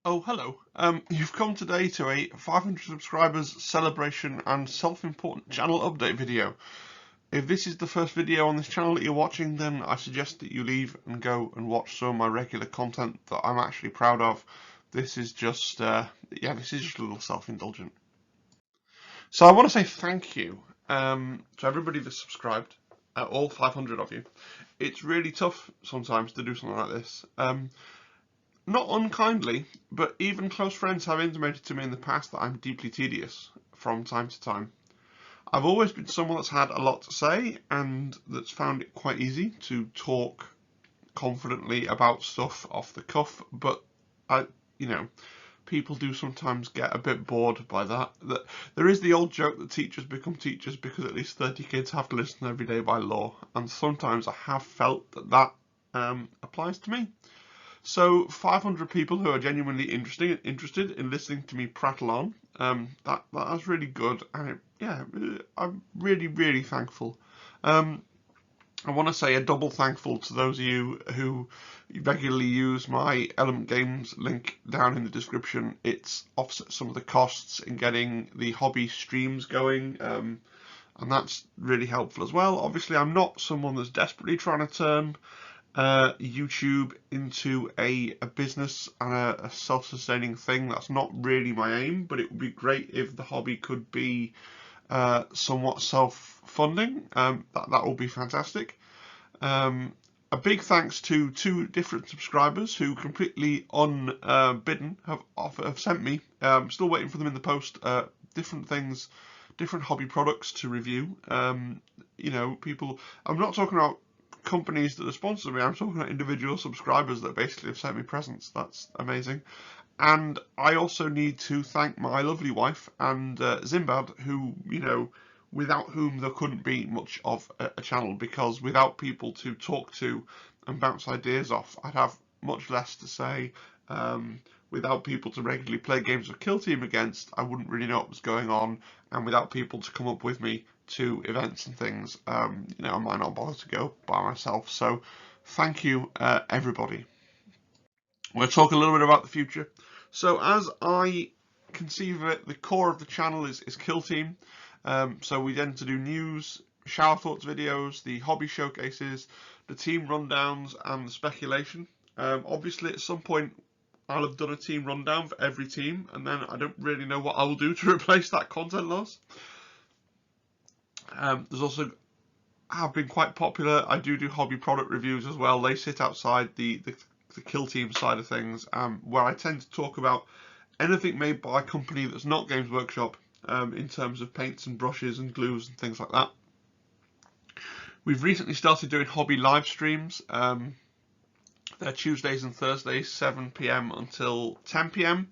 Oh, hello. You've come today to a 500 subscribers celebration and self-important channel update video. If this is the first video on this channel that you're watching, then I suggest that you leave and go and watch some of my regular content that I'm actually proud of. This is just, this is just a little self-indulgent. So I want to say thank you to everybody that's subscribed, all 500 of you. It's really tough sometimes to do something like this. Not unkindly, but even close friends have intimated to me in the past that I'm deeply tedious from time to time. I've always been someone that's had a lot to say and that's found it quite easy to talk confidently about stuff off the cuff, but people do sometimes get a bit bored by that. There is the old joke that teachers become teachers because at least 30 kids have to listen every day by law, and sometimes I have felt that applies to me. So 500 people who are genuinely interested in listening to me prattle on. That's really good, and I'm really thankful. I want to say a double thankful to those of you who regularly use my Element Games link down in the description. It's offset some of the costs in getting the hobby streams going, and that's really helpful as well. Obviously, I'm not someone that's desperately trying to turn YouTube into a business and a self-sustaining thing. That's not really my aim, but it would be great if the hobby could be somewhat self-funding. That would be fantastic. A big thanks to 2 different subscribers who completely unbidden have sent me. Still waiting for them in the post. Different things, different hobby products to review. People. I'm not talking about companies that are sponsoring me. I'm talking about individual subscribers that basically have sent me presents. That's amazing. And I also need to thank my lovely wife and Zimbad, who, without whom there couldn't be much of a channel, because without people to talk to and bounce ideas off, I'd have much less to say. Without people to regularly play games of Kill Team against, I wouldn't really know what was going on, and without people to come up with me to events and things, I might not bother to go by myself. So thank you, everybody. We'll talk a little bit about the future. So as I conceive of it, the core of the channel is Kill Team. So we tend to do news, shower thoughts videos, the hobby showcases, the team rundowns, and the speculation. Obviously, at some point, I'll have done a team rundown for every team, and then I don't really know what I will do to replace that content loss. There's also have been quite popular. I do hobby product reviews as well. They sit outside the Kill Team side of things, where I tend to talk about anything made by a company that's not Games Workshop, in terms of paints and brushes and glues and things like that. We've recently started doing hobby live streams. They're Tuesdays and Thursdays, 7 PM until 10 PM.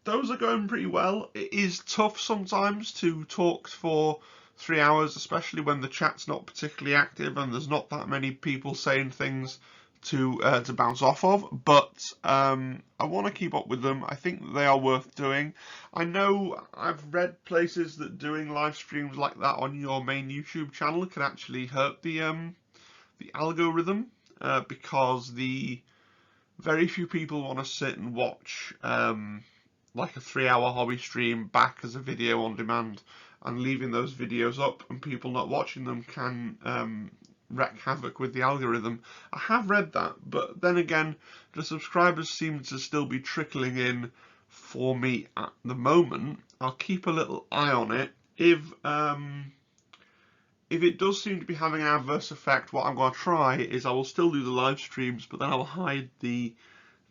Those are going pretty well. It is tough sometimes to talk for 3 hours, especially when the chat's not particularly active and there's not that many people saying things to bounce off of, but I want to keep up with them. I think they are worth doing. I know I've read places that doing live streams like that on your main YouTube channel can actually hurt the algorithm, because the very few people want to sit and watch like a 3-hour hobby stream back as a video on demand, and leaving those videos up and people not watching them can wreak havoc with the algorithm. I have read that, but then again, the subscribers seem to still be trickling in for me at the moment. I'll keep a little eye on it. If it does seem to be having an adverse effect, what I'm going to try is I will still do the live streams, but then I will hide the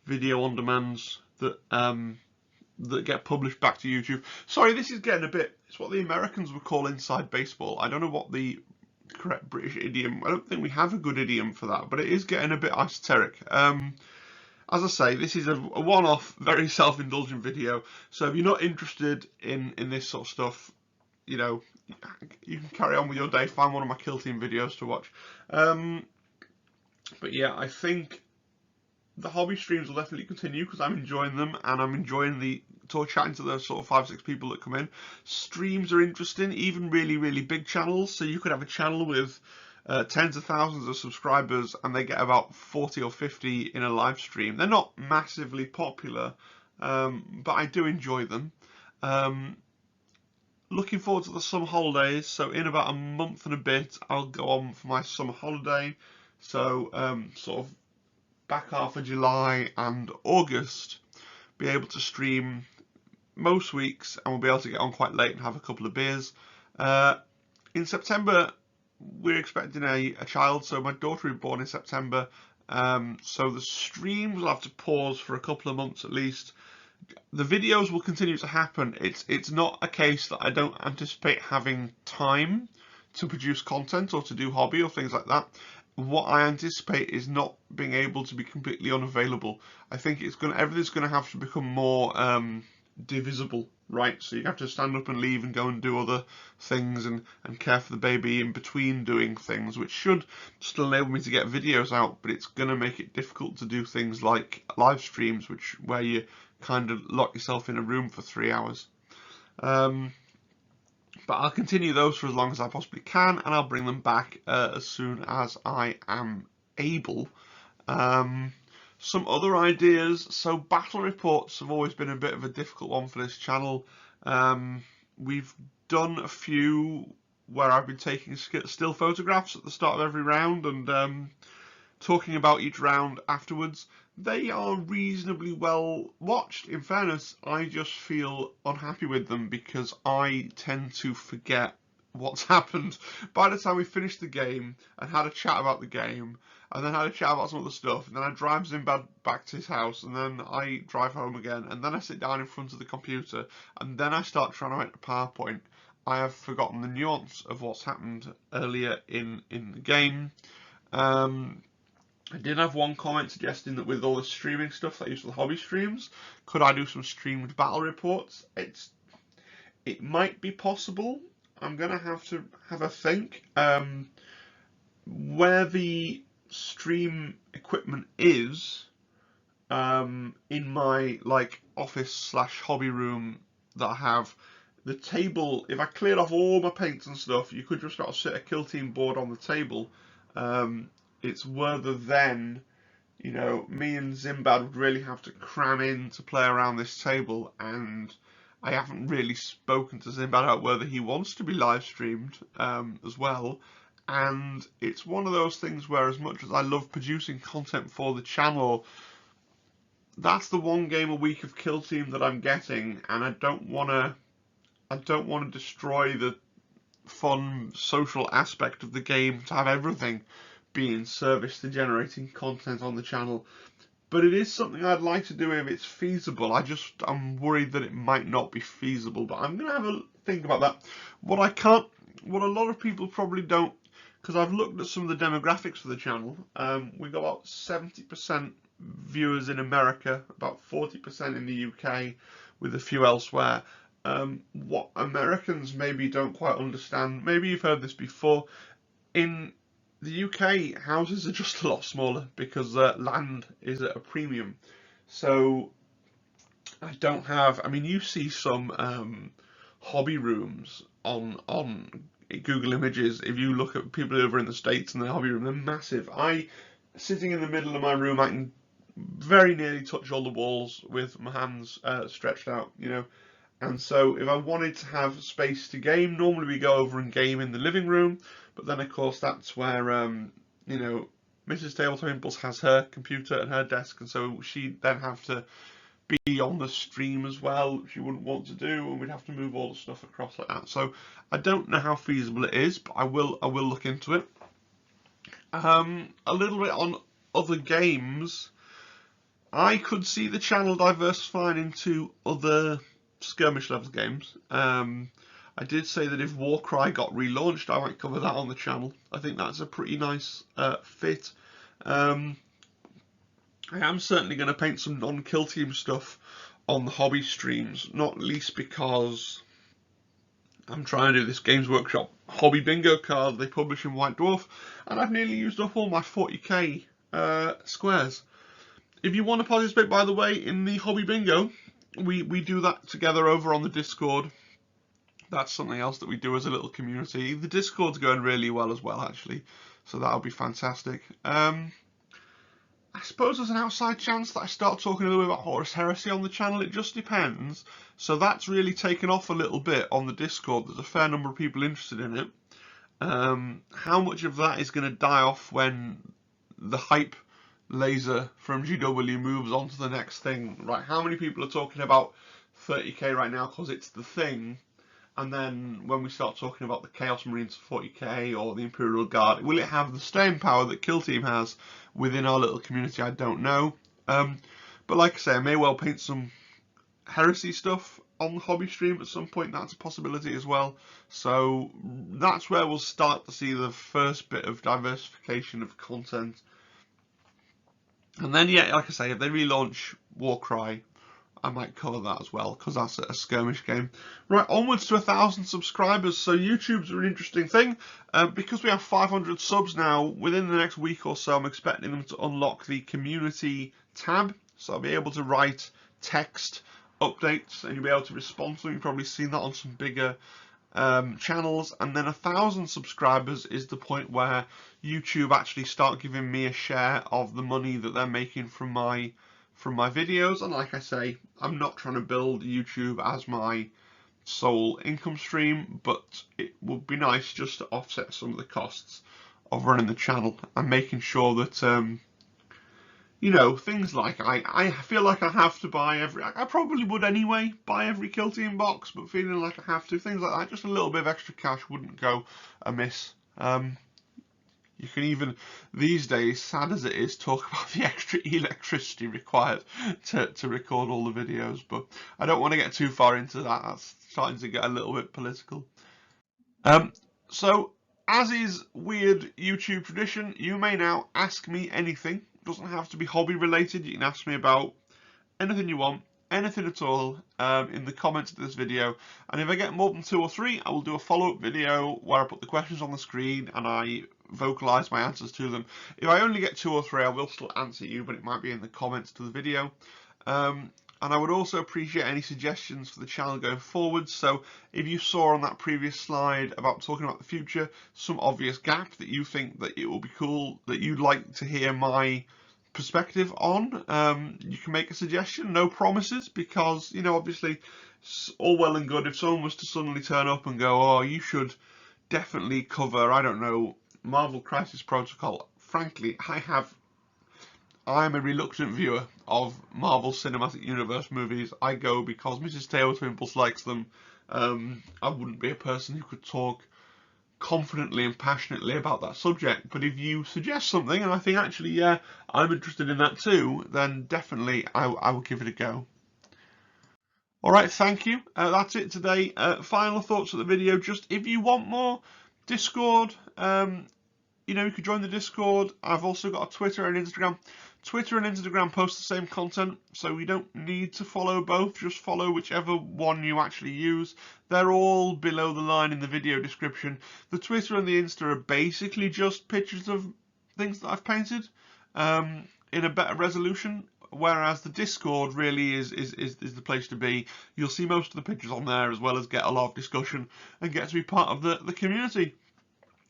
video on demands that get published back to YouTube. Sorry, this is getting a bit, it's what the Americans would call inside baseball. I don't know what the correct British idiom, I don't think we have a good idiom for that, but it is getting a bit esoteric. As I say, this is a one-off, very self-indulgent video, so if you're not interested in this sort of stuff, you can carry on with your day, find one of my Kill Team videos to watch. But yeah, I think the hobby streams will definitely continue because I'm enjoying them, and I'm enjoying chatting to those sort of 5-6 people that come in. Streams are interesting, even really big channels. So you could have a channel with tens of thousands of subscribers, and they get about 40 or 50 in a live stream. They're not massively popular, but I do enjoy them. Looking forward to the summer holidays. So in about a month and a bit, I'll go on for my summer holiday. So sort of back half of July and August, be able to stream most weeks, and we'll be able to get on quite late and have a couple of beers. In September, we're expecting a child, so my daughter will be born in September. So the streams will have to pause for a couple of months at least. The videos will continue to happen. It's not a case that I don't anticipate having time to produce content or to do hobby or things like that. What I anticipate is not being able to be completely unavailable. I think everything's gonna have to become more divisible, right? So you have to stand up and leave and go and do other things and care for the baby in between doing things, which should still enable me to get videos out, but it's gonna make it difficult to do things like live streams, where you kind of lock yourself in a room for 3 hours. But I'll continue those for as long as I possibly can, and I'll bring them back as soon as I am able. Some other ideas. So battle reports have always been a bit of a difficult one for this channel. We've done a few where I've been taking still photographs at the start of every round and talking about each round afterwards. They are reasonably well watched. In fairness, I just feel unhappy with them because I tend to forget what's happened. By the time we finished the game and had a chat about the game, and then had a chat about some other stuff, and then I drive Zimbad back to his house, and then I drive home again, and then I sit down in front of the computer, and then I start trying to make the PowerPoint, I have forgotten the nuance of what's happened earlier in the game. I did have one comment suggesting that with all the streaming stuff that I use for the hobby streams, could I do some streamed battle reports? It might be possible. I'm going to have a think. Where the stream equipment is in my office / hobby room that I have, the table, if I cleared off all my paints and stuff, you could just sort of sit a kill team board on the table. It's whether then, me and Zimbad would really have to cram in to play around this table, and I haven't really spoken to Zimbad about whether he wants to be live streamed as well. And it's one of those things where, as much as I love producing content for the channel, that's the one game a week of Kill Team that I'm getting, and I don't want to destroy the fun social aspect of the game to have everything be in service to generating content on the channel. But it is something I'd like to do if it's feasible. I'm worried that it might not be feasible, but I'm going to have a think about that. What a lot of people probably don't, because I've looked at some of the demographics for the channel. We've got about 70% viewers in America, about 40% in the UK, with a few elsewhere. What Americans maybe don't quite understand, maybe you've heard this before, in the UK, houses are just a lot smaller because land is at a premium. So I don't have, you see some hobby rooms on Google Images. If you look at people over in the States and their hobby room, they're massive. Sitting in the middle of my room, I can very nearly touch all the walls with my hands stretched out, And so if I wanted to have space to game, normally we go over and game in the living room. But then, of course, that's where, Mrs. Tabletop Impulse has her computer and her desk. And so she'd then have to be on the stream as well, which she wouldn't want to do. And we'd have to move all the stuff across like that. So I don't know how feasible it is, but I will look into it. A little bit on other games. I could see the channel diversifying into other skirmish level games. I did say that if Warcry got relaunched, I might cover that on the channel. I think that's a pretty nice fit. I am certainly going to paint some non-kill team stuff on the hobby streams, not least because I'm trying to do this Games Workshop hobby bingo card they publish in White Dwarf, and I've nearly used up all my 40k squares. If you want to participate, by the way, in the hobby bingo, we do that together over on the Discord. That's something else that we do as a little community. The Discord's going really well as well, actually. So that'll be fantastic. I suppose there's an outside chance that I start talking a little bit about Horus Heresy on the channel. It just depends. So that's really taken off a little bit on the Discord. There's a fair number of people interested in it. How much of that is going to die off when the hype laser from GW moves on to the next thing? Right? How many people are talking about 30k right now because it's the thing? And then when we start talking about the Chaos Marines 40k or the Imperial Guard, will it have the staying power that Kill Team has within our little community? I don't know. But like I say, I may well paint some Heresy stuff on the hobby stream at some point. That's a possibility as well. So that's where we'll start to see the first bit of diversification of content. And then, yeah, like I say, if they relaunch Warcry, I might cover that as well, because that's a skirmish game. Right, onwards to 1,000 subscribers. So YouTube's an interesting thing. Because we have 500 subs now, within the next week or so, I'm expecting them to unlock the community tab. So I'll be able to write text updates, and you'll be able to respond to them. You've probably seen that on some bigger channels. And then 1,000 subscribers is the point where YouTube actually start giving me a share of the money that they're making from my videos. And like I say, I'm not trying to build YouTube as my sole income stream, but it would be nice just to offset some of the costs of running the channel and making sure that you know, things like I feel like I have to buy I probably would anyway buy every Kill Team box, but feeling like I have to, things like that, just a little bit of extra cash wouldn't go amiss. You can even, these days, sad as it is, talk about the extra electricity required to record all the videos, but I don't want to get too far into that. That's starting to get a little bit political. So, as is weird YouTube tradition, you may now ask me anything. It doesn't have to be hobby related. You can ask me about anything you want, anything at all, in the comments of this video. And if I get more than 2 or 3, I will do a follow-up video where I put the questions on the screen and I vocalize my answers to them. If I only get 2 or 3, I will still answer you, but it might be in the comments to the video. And I would also appreciate any suggestions for the channel going forward. So if you saw on that previous slide about talking about the future, some obvious gap that you think that it will be cool, that you'd like to hear my perspective on, you can make a suggestion. No promises, because, you know, obviously it's all well and good if someone was to suddenly turn up and go, oh, you should definitely cover, I don't know, Marvel Crisis Protocol. Frankly, I'm a reluctant viewer of Marvel Cinematic Universe movies. I go because Mrs. Taylor Twimples likes them. I wouldn't be a person who could talk confidently and passionately about that subject. But if you suggest something and I think, actually, yeah, I'm interested in that too, then definitely I will give it a go. Alright, thank you. That's it today. Final thoughts of the video. Just if you want more Discord, you know, you could join the Discord. I've also got a Twitter and Instagram. Twitter and Instagram post the same content, so you don't need to follow both. Just follow whichever one you actually use. They're all below the line in the video description. The Twitter and the Insta are basically just pictures of things that I've painted in a better resolution, whereas the Discord really is the place to be. You'll see most of the pictures on there, as well as get a lot of discussion and get to be part of the community.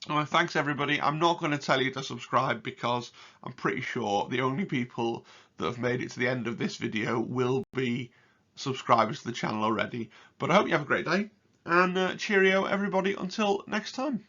Well, thanks everybody. I'm not going to tell you to subscribe because I'm pretty sure the only people that have made it to the end of this video will be subscribers to the channel already. But I hope you have a great day, and cheerio everybody until next time.